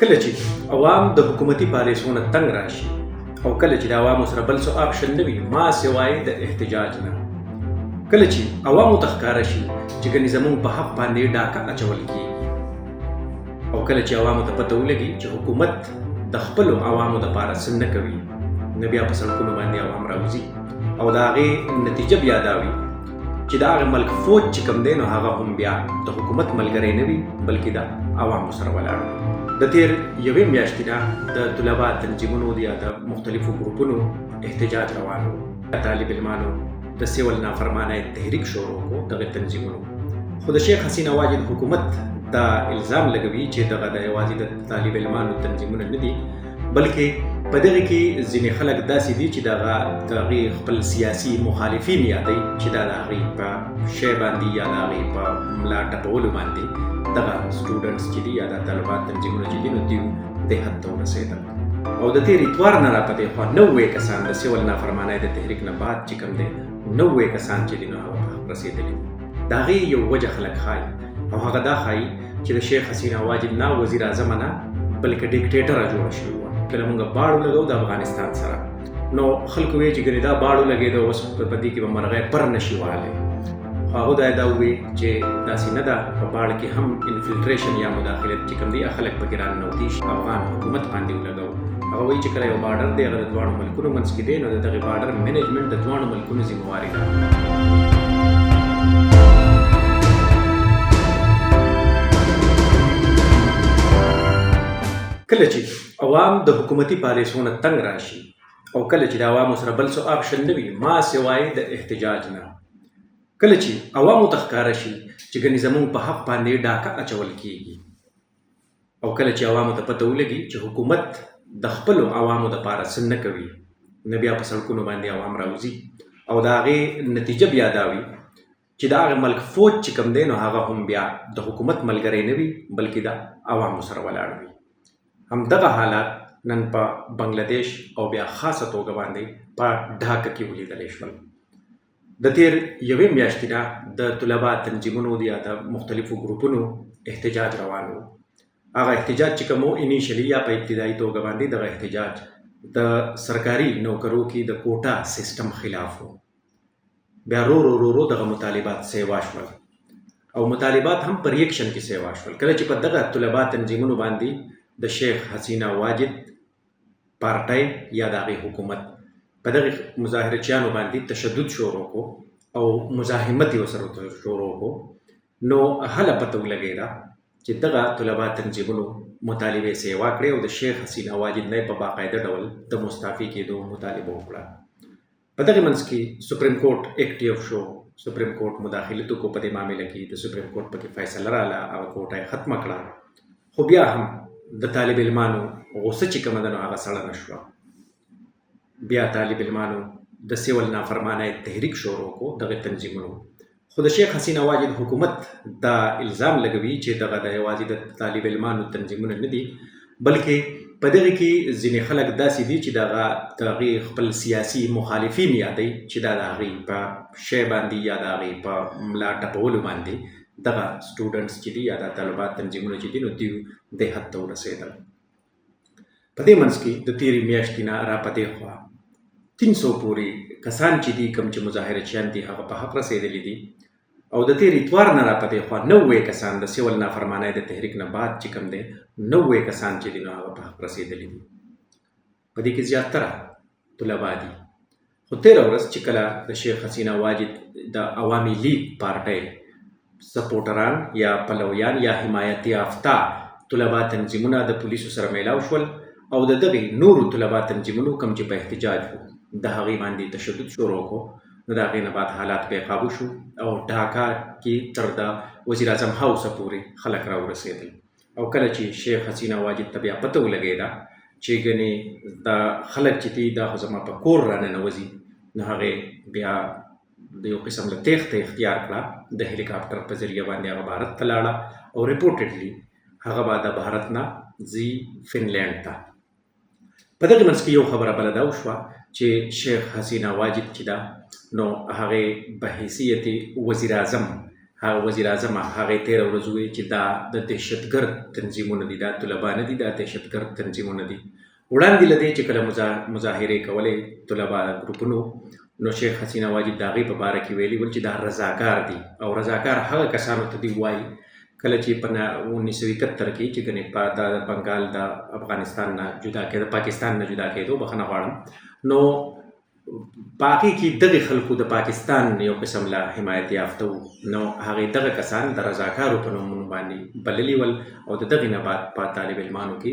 کله چې عوام د حکومتي پالیسیو نه تنګ راشي او کله چې د عوامو سره بل څه آپشن نه وي ما سوای د احتجاج نه، کله چې عوامو ته ښکاره شي چې ګنې زموږ په حق باندې ډاکه اچول کېږي او کله چې عوامو ته پته ولګي چې حکومت د خپلو عوامو دپاره څه نه کوي، نه بیا په سړکونو باندې عوام راوځي او د هغې نتیجه بیا دا وي چې د هغه ملک فوج چې کوم دی نو هغه هم بیا د حکومت ملګری نه وي بلکې د عوامو سره ولاړ وي. د تیر یوې میاشتې نه د طلبا تنظیمونو یا د مختلفو ګروپونو احتجاج روان و. طالب علمانو د سیول نافرمانۍ تحریک شروع کړو دغه تنظیمونو، خو د شیخ حسین واجد حکومت دا الزام لګوي چې دغه د یوازې د طالب علمانو تنظیمونه نه دي بلکې په دغه کې ځینې خلک داسې دي چې د هغې خپل سیاسي مخالفین یادوي چې دا د هغې په شی باندې یا د هغې په ملا ټپولو باندې دغه سټوډنټس چې دي یا د طلبا تنظیمونه چې دي نو دوی دې حد ته ورسېدل او د تېر اتوار نه راپدې خوا 90 کسان د سیول نافرمانۍ د تحریک نه بعد چې کوم دی 90 کسان چې دي نو هغه په حق رسېدلي دي. د هغې یو وجه خلک ښایي او هغه دا ښایي چې د شیخ حسین واجد نه وزیر اعظم نه بلکې ډیکټیټره جوړه شوې وه. کله موږ باړو لګو د افغانستان سره نو خلکو وایي چې ګنې دا باړو لګېده اوس په دې کې به مرغۍ پر نه شي والی، خو هغو دا ووایي چې داسې نه ده، په باړ کې هم انفلټریشن یا مداخلت چې کوم دی خلک پکې راننوتي افغان حکومت باندې ولګو. هغه وایي چې کله یو باډر دی هغه د دواړو ملکونو منځ کې دی نو د دغې باډر مینجمنټ د دواړو ملکونو ذمهواري ده. کله چې عوام د حکومتي پالیسیو نه تنګ راشي او کله چې د عوامو سره بل څه آپشن نه وي ما سوای د احتجاج نه، کله چې عوامو ته ښکاره شي چې ګنې زموږ په حق باندې ډاکه اچول کېږي او کله چې عوامو ته پته ولګي چې حکومت د خپلو عوامو دپاره څه نه کوي، نه بیا په سړکونو باندې عوام راوځي او د هغې نتیجه بیا دا وي چې د هغه ملک فوج چې کوم دی نو هغه هم بیا د حکومت ملګری نه وي بلکې د عوامو سره ولاړ وي. همدغه حالات نن په بنګلادیش او بیا خاصه توګه باندې په ډھاکه کې ولیدلی شول. د تیر یوې میاشتې نه د طلبا تنظیمونو یا د مختلفو ګروپونو احتجاج روان و. هغه احتجاج چې کوم و انیشلی یا په ابتدایي توګه باندې دغه احتجاج د سرکاري نوکرو کې د کوټا سیستم خلاف و. بیا رو رو رو رو دغه مطالبات سیوا شول او مطالبات هم په ریکشن کې سیوا شول. کله چې په دغه طلبا تنظیمونو باندې د شیخ حسین واجد پارټۍ یا د هغې حکومت په دغې مظاهرچیانو باندې تشدد شروع کو او مزاحمت یې ورسره شروع کو نو هله پته ولګېده چې دغه طلبا تنظیمونو مطالبې سیوا کړې او د شیخ حسین واجد نه په باقاعده ډول د مستعفي کېدو مطالبه وکړه. په دغې منځ کې سپریم کورټ اکټیو شو، سپریم کورټ مداخلت وکړو په دې معامله کې، د سپریم کورټ پکې فیصله راغله، هغه کوټه یې ختمه کړه، خو بیا هم د طالب علمانو غوسه چې کومه ده نو هغه سړه نه شوه. بیا طالب علمانو د سیول نافرمانۍ تحریک شروع کړو دغه تنظیمونو، خو د شیخ حسین واجد حکومت دا الزام لګوي چې دغه د یوازې د طالب علمانو تنظیمونه نه دي بلکې په دغه کې ځینې خلک داسې دي چې د هغې خپل سیاسي مخالفین یادوي چې دا د هغې په شی باندې یا د هغې په ملا ټپولو باندې دغه سټوډنټس چې دي یا د طلبا تنظیمونه چې دي نو دوی دې حد ته ورسېدل. په دې منځ کې د تېرې میاشتې نه راپدې خوا 300 پورې کسان چې دي کوم چې مظاهرچیان دي هغه په حق رسېدلي دي او د تېر اتوار نه راپدې خوا 90 کسان د سیول نافرمانۍ د تحریک نه بعد چې کوم دی 90 کسان چې دي نو هغه په حق رسېدلي دي. په دې کې زیاتره طلبا دي. خو تېره ورځ چې کله د شیخ حسین واجد د عوامي لیگ پارټۍ سپورټران یا پلویان یا حمایت یافته طلبا تنظیمونه د پولیسو سره میلاو شول او د دغې نورو طلبا تنظیمونو کوم چې په احتجاج وو د هغې باندې تشدد شروع کړو نو د هغې نه بعد حالات بې قابو شو او ډھاکه کې تر د وزیر اعظم هاوسه پورې خلک راورسېدل او کله چې شیخ حسین واجد ته بیا پته ولګېده چې ګنې دا خلک چې دي دا خو زما په کور راننوځي نو هغې بیا د یو قسم له تېښته اختیار کړه، د هلیکاپټر په ذریعه باندې هغه بھارت ته لاړه او ریپورټډلی هغه به د بھارت نه ځي فنلینډ ته. په دغې منځ کې یو خبره بله دا وشوه چې شیخ حسین واجد چې ده نو هغې په حیثیت وزیر اعظم هغه وزیر اعظم هغه 13 ورځې وویل چې دا د دهشتګرد تنظیمونه دي، دا طلبا نه دي، دا دهشتګرد تنظیمونه دي. وړاندې له دې چې کله مظاهرې کولې طلبا ګروپونو، نو شیخ حسینه واجد د هغې په باره کې ویلي ول چې دا رضاکار دي، او رضاکار هغه کسانو ته دی وایي کله چې په 1971 کې چې ګنې د بنګال د افغانستان نه جدا کېده، پاکستان نه جدا کېدو، بخښنه غواړم، نو په هغې کې دغې خلکو د پاکستان یو قسم له حمایت یافته وو، نو هغې دغه کسان د رضاکارو په نومونو باندې بللي ول، او د دغې نه بعد په طالب علمانو کې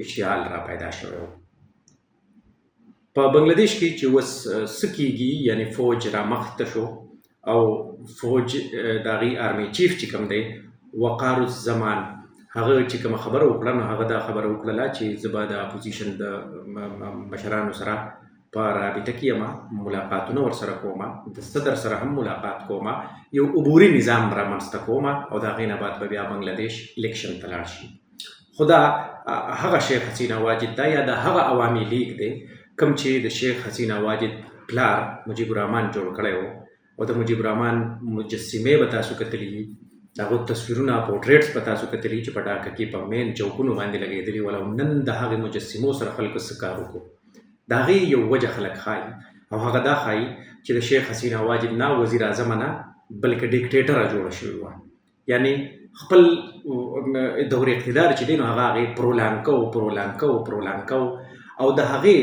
اشتعال را پیدا شوی و. په بنگلاديش کې چې اوس څه کېږي، یعنې فوج را مخته شو او فوج د هغې آرمي چیف چې کوم دی وقار الزمان، هغه چې کومه خبره وکړه، نو هغه دا خبره وکړله چې زه به د اپوزیشن د مشرانو سره په رابطه کې یم، ملاقاتونه ورسره کوم، د صدر سره هم ملاقات کوم، یو عبوري نظام رامنځته کوم، او د هغې نه بعد به بیا بنګلاديش الیکشن ته لاړ شي. خو دا هغه شیخ حسینه واجد دا یا د هغه عوامي لیگ دی کوم چې د شیخ حسینه واجد پلار مجیب الرحمن جوړ کړی و، او د مجیب الرحمن مجسمې به تاسو کتلي وي، د هغو تصویرونه پورټریټس به تاسو کتلي چې په ډاکه کې په مین چوکونو باندې لګېدلي ول، او نن د هغې مجسمو سره خلکو څه کار وکړو. د هغې یو وجه خلک ښایي، او هغه دا ښایي چې د شیخ حسینه واجد نه وزیر اعظمه نه بلکې ډیکټیټره جوړه شوې وه، یعنی خپل دور اقتدار چې دی نو هغه هغې پرولان کو، او د هغې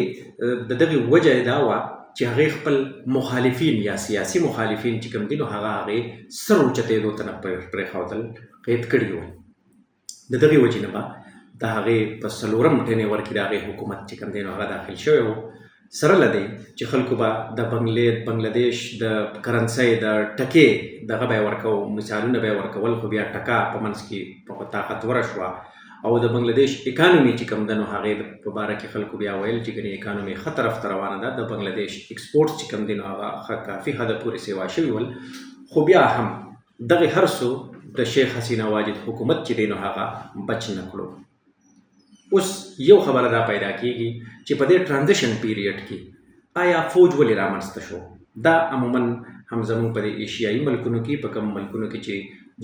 د دغې وجه دا وه چې هغې خپل مخالفین یا سیاسي مخالفین چې کوم دي نو هغې سر اوچتېدو ته نه پرېښودل، قید کړي وو. د دغې وجې نه به د هغې په 4 ټینور کې د هغې حکومت چې کوم دی نو هغه داخل شوی و، سره له دی چې خلکو به د بنګلاديش د کرنسۍ د ټکې دغه به یې ورکو، مثالونه به یې ورکول، خو بیا ټکه په منځ کې په طاقتوره شوه، او د بنګلاديش اکانومي چې کوم ده نو هغې په باره کې خلکو بیا ویل چې ګنې اکانومي ښه طرف ته روانه ده، د بنګلاديش ایکسپورټس چې کوم دي نو هغه ښه کافي حده پورې سیوا شوي ول. خو بیا هم دغې هر څه د شیخ حسینه واجد حکومت چې دی نو هغه بچ نه کړو. اوس یو خبره دا پیدا کېږي چې په دې ټرانزیشن پیریډ کې آیا فوج ولې رامنځته شو؟ دا عموما هم زموږ په دې ایشیایي ملکونو کې، په کوم ملکونو کې چې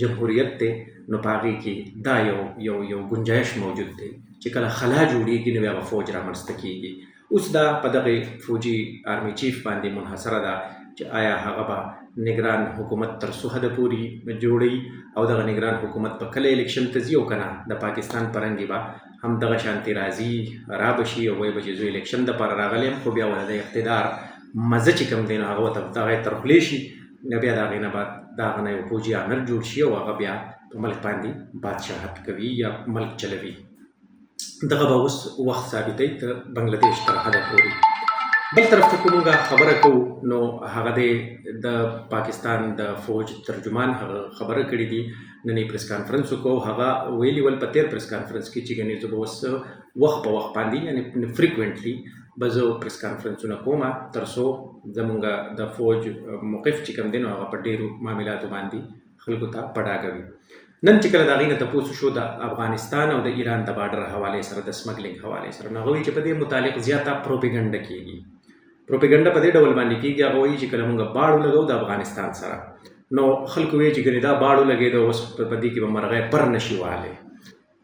جمهوریت دی نو په هغې کې دا یو گنجایش موجود دی چې کله خلا جوړېږي نو بیا به فوج رامنځته کېږي. اوس دا په دغې فوجي آرمي چیف باندې منحصره ده چې آیا هغه به نگران حکومت تر څو حده پورې جوړوي، او دغه نگران حکومت په کله الیکشن ته ځي او که نه د پاکستان په رنګې به هم دغه شانتې راځي را به شي، او وایي به چې زه الیکشن دپاره راغلی یم، خو بیا ورته د اقتدار مزه چې کوم دی نو هغه ورته دغه تر خولې شي، نو بیا د هغې نه بعد د هغه نه یو فوجي امر جوړ شي، او هغه بیا په ملک باندې بادشاهت کوي یا ملک چلوي. دغه به اوس وخت ثابتوي تر بنګلاديش تر حده پورې. بل طرف ته که موږ خبره کوو نو هغه د پاکستان د فوج ترجمان هغه خبره کړې دي، نن یې پریس کانفرنس وکړو، هغه ویلي ول په تېر پریس کانفرنس کې چې ګنې زه به اوس وخت په وخت باندې یعنې فریکوینټلی به زه پریس کانفرنسونه کوم تر څو زمونږ د فوج موقف چې کوم دی نو هغه په ډېرو معاملاتو باندې خلکو ته په ډاګه وي. نن چې کله د هغې نه تپوس شو د افغانستان او د ایران د بارډر حوالې سره، د سمګلینګ حوالې سره، نو هغه وایي چې په دې متعلق زیاته پروپیګنډه کېږي. پروپیګنډه په دې ډول باندې کېږي، هغه وایي چې کله موږ باړو لګو د افغانستان سره نو خلکو وایي چې ګنې دا باړو لګېده اوس په دې کې به مرغۍ پر نه شي والی،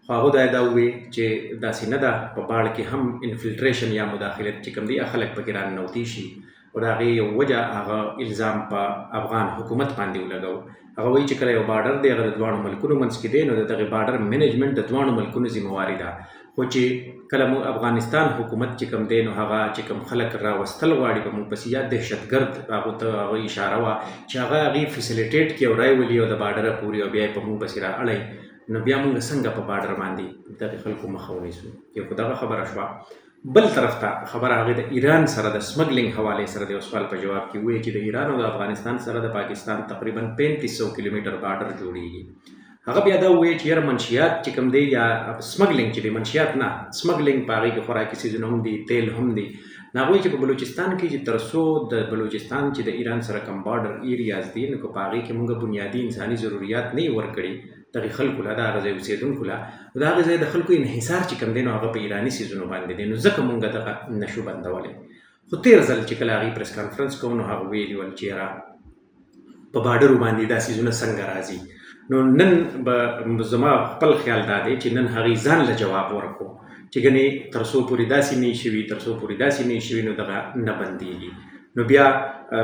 خو هغو دا ووایي چې داسې نه ده، په باړ کې هم انفلټریشن یا مداخلت چې کوم دی خلک پکې راننوتي شي، او د هغې یو وجه هغه الزام په افغان حکومت باندې ولګو. هغه وایي چې کله یو باډر دی هغه د دواړو ملکونو منځ کې دی نو د دغې باډر مینجمنټ د دواړو ملکونو ذمواري ده، خو چې کله مو افغانستان حکومت چې کوم دی نو هغه چې کوم خلک راوستل غواړي په موږ پسې یا دهشتګرد هغو ته هغه اشاره وه چې هغه هغې فیسیلیټیټ کړي او رایولي او د باډره پورې او بیا یې په موږ پسې را اړوي، نو بیا موږ څنګه په باډر باندې دغې خلکو مخه ونیسو. یو خو دغه خبره شوه. بل طرف ته خبره هغې د ایران سره د سمګلینګ حوالې سره د یو سوال په جواب کې ووایي چې د ایران او د افغانستان سره د پاکستان تقریبا 3500 کیلومتر باډر جوړېږي. هغه بیا دا ووایي چې یاره منشیات چې کوم دی یا سمګلینګ چې دی، منشیات نه سمګلینګ په هغې کې خوراکي څیزونه هم دي، تیل هم دي، نو هغوی چې په بلوچستان کې چې تر څو د بلوچستان چې د ایران سره کوم باډر ایریاز دي نو که په هغې کې موږ بنیادي انساني ضروریات نه یې ورکړي دغې خلکو له، د هغه ځای اوسېدونکو له، د هغه ځای د خلکو انحصار چې کوم دی نو هغه په ایراني څیزونو باندې دی، نو ځکه موږ دغه نشو بندولی. خو تېر ځل چې کله هغې پریس کانفرنس کوو نو هغه ویلي ول چې یاره په بارډرو باندې دا څیزونه څنګه راځي. نو نن به زما خپل خیال دا دی چې نن هغې ځان له جواب ورکړو چې ګنې تر څو پورې داسې نه شوي نو دغه نه بندېږي. نو بیا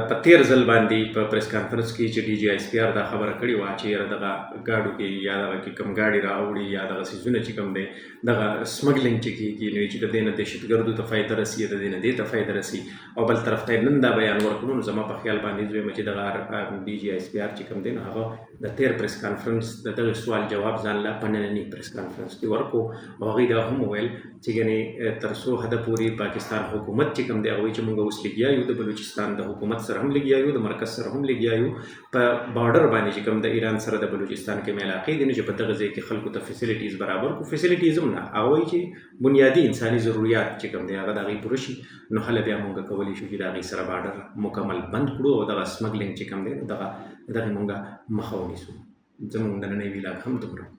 په تیر ځل باندې په پریس کانفرنس کې چې ډي جی آی اس پی آر دا خبره کړې وه چې یاره دغه ګاډو کې یا دغه کې کوم ګاډي راوړي یا دغه څیزونه چې کوم دی دغه سمګلینګ چې کېږي نو چې د دې نه دهشتګردو ته فایده رسي د دې نه دې ته فایده رسي او بل طرف ته نن دا بیان ورکړو. نو زما په خیال باندې زویم چې دغه ډي جی آی اس پی آر چې کوم دی نو هغه د تیر پریس کانفرنس د دغه سوال جواب ځان له په ننني پریس کانفرنس کې ورکړو او هغوی دا هم وویل چې ګنې تر څو حده پورې پاکستان حکومت چې کوم دی هغوی چې موږ اوس لګیا یو د بلوچستان د حکومت سره هم لګیا یو د مرکز سره هم لګیا یو په بارډر باندې چې کوم د ایران سره د بلوچستان کې مې علاقې دي نو چې په دغه ځای کې خلکو ته فیسیلیټیز برابر کړو. فیسیلیټیز هم نه هغه وایي چې بنیادي انساني ضروریات چې کوم دی هغه د هغې پوره شي نو هله بیا موږ کولی شو چې د هغې سره بارډر مکمل بند کړو او دغه سمګلینګ چې کوم دی دغه موږ مخه ونیسو. زموږ نننی ویلاګ هم دومره.